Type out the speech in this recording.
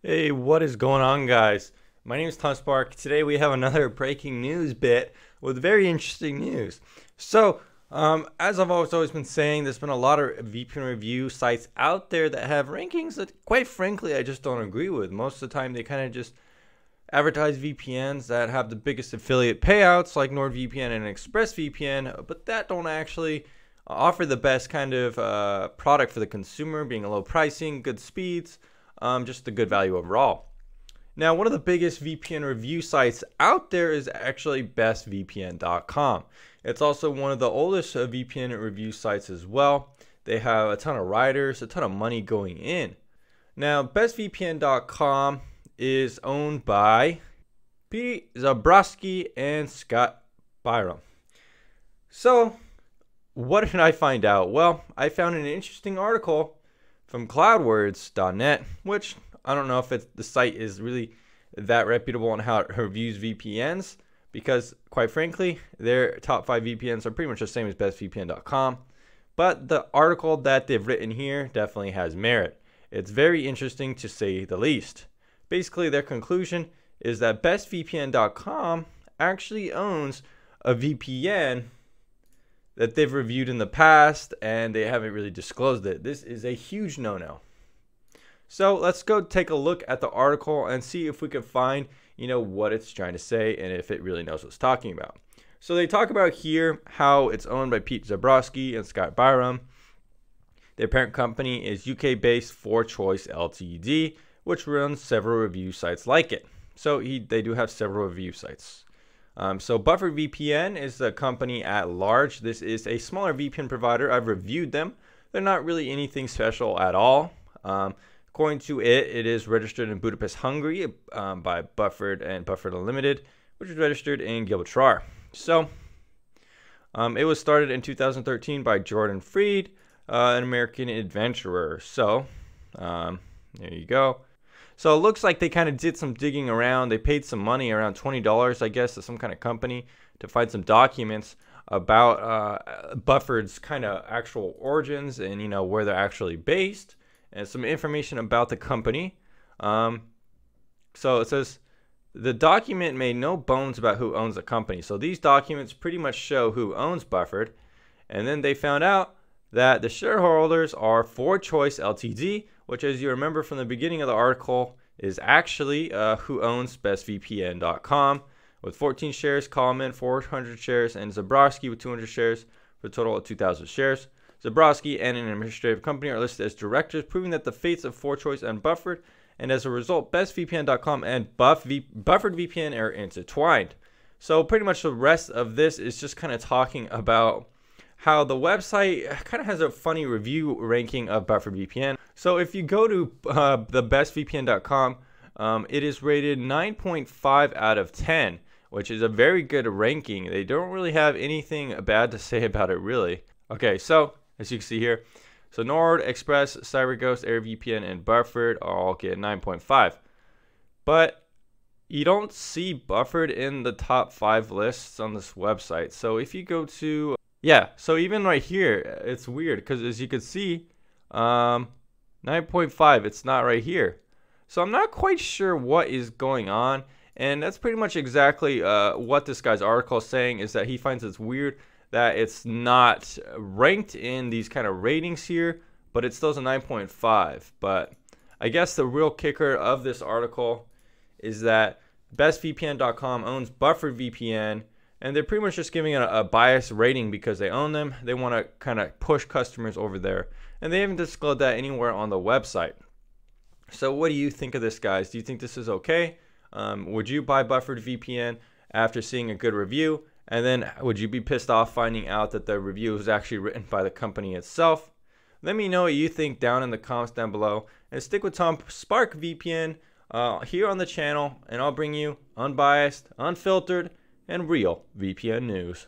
Hey, what is going on, guys? My name is Tom Spark. Today we have another breaking news bit with very interesting news. As I've always been saying, there's been a lot of VPN review sites out there that have rankings that, quite frankly, I just don't agree with. Most of the time, they kind of just advertise VPNs that have the biggest affiliate payouts, like NordVPN and ExpressVPN, but that don't actually offer the best kind of product for the consumer, being a low pricing, good speeds. Just a good value overall. Now, one of the biggest VPN review sites out there is actually BestVPN.com. It's also one of the oldest VPN review sites as well. They have a ton of writers, a ton of money going in. Now, BestVPN.com is owned by Pete Zabrowski and Scott Byram. So, what did I find out? Well, I found an interesting article from cloudwords.net, which I don't know if the site is really that reputable on how it reviews VPNs, because quite frankly, their top 5 VPNs are pretty much the same as bestvpn.com. But the article that they've written here definitely has merit. It's very interesting to say the least. Basically, their conclusion is that bestvpn.com actually owns a VPN that they've reviewed in the past, and they haven't really disclosed it. This is a huge no-no. So let's go take a look at the article and see if we can find, what it's trying to say and if it really knows what it's talking about. So they talk about here how it's owned by Pete Zabrowski and Scott Byram. Their parent company is UK-based 4Choice Ltd, which runs several review sites like it. So they do have several review sites. So BufferedVPN is the company at large. This is a smaller VPN provider. I've reviewed them. They're not really anything special at all. According to it is registered in Budapest, Hungary by Buffered and Buffered Unlimited, which is registered in Gibraltar. So it was started in 2013 by Jordan Freed, an American adventurer. So there you go. So it looks like they kind of did some digging around. They paid some money, around $20, I guess, to some kind of company to find some documents about Buffered's kind of actual origins and, where they're actually based, and some information about the company. So it says, the document made no bones about who owns the company. So these documents pretty much show who owns Buffered. And then they found out that the shareholders are 4Choice Ltd, which, as you remember from the beginning of the article, is actually who owns bestvpn.com, with 14 shares, Coleman 400 shares, and Zabrowski with 200 shares, for a total of 2,000 shares. Zabrowski and an administrative company are listed as directors, proving that the fates of 4Choice and Buffered, and as a result, bestvpn.com and BufferedVPN are intertwined. So pretty much the rest of this is just kind of talking about how the website kind of has a funny review ranking of BufferedVPN. So if you go to the bestvpn.com, it is rated 9.5 out of 10, which is a very good ranking. They don't really have anything bad to say about it, really. Okay, so as you can see here, so Nord, Express, CyberGhost, AirVPN, and Buffered all get 9.5. But you don't see Buffered in the top 5 lists on this website. So if you go to so even right here, it's weird because as you can see, 9.5, it's not right here. So I'm not quite sure what is going on. And that's pretty much exactly what this guy's article is saying, is that he finds it's weird that it's not ranked in these kind of ratings here, but it still is a 9.5. But I guess the real kicker of this article is that bestvpn.com owns BufferedVPN, and they're pretty much just giving it a biased rating because they own them. They want to kind of push customers over there. And they haven't disclosed that anywhere on the website. So what do you think of this, guys? Do you think this is okay? Would you buy BufferedVPN after seeing a good review? And then would you be pissed off finding out that the review was actually written by the company itself? Let me know what you think down in the comments down below. And stick with Tom Spark VPN here on the channel, and I'll bring you unbiased, unfiltered, and real VPN news.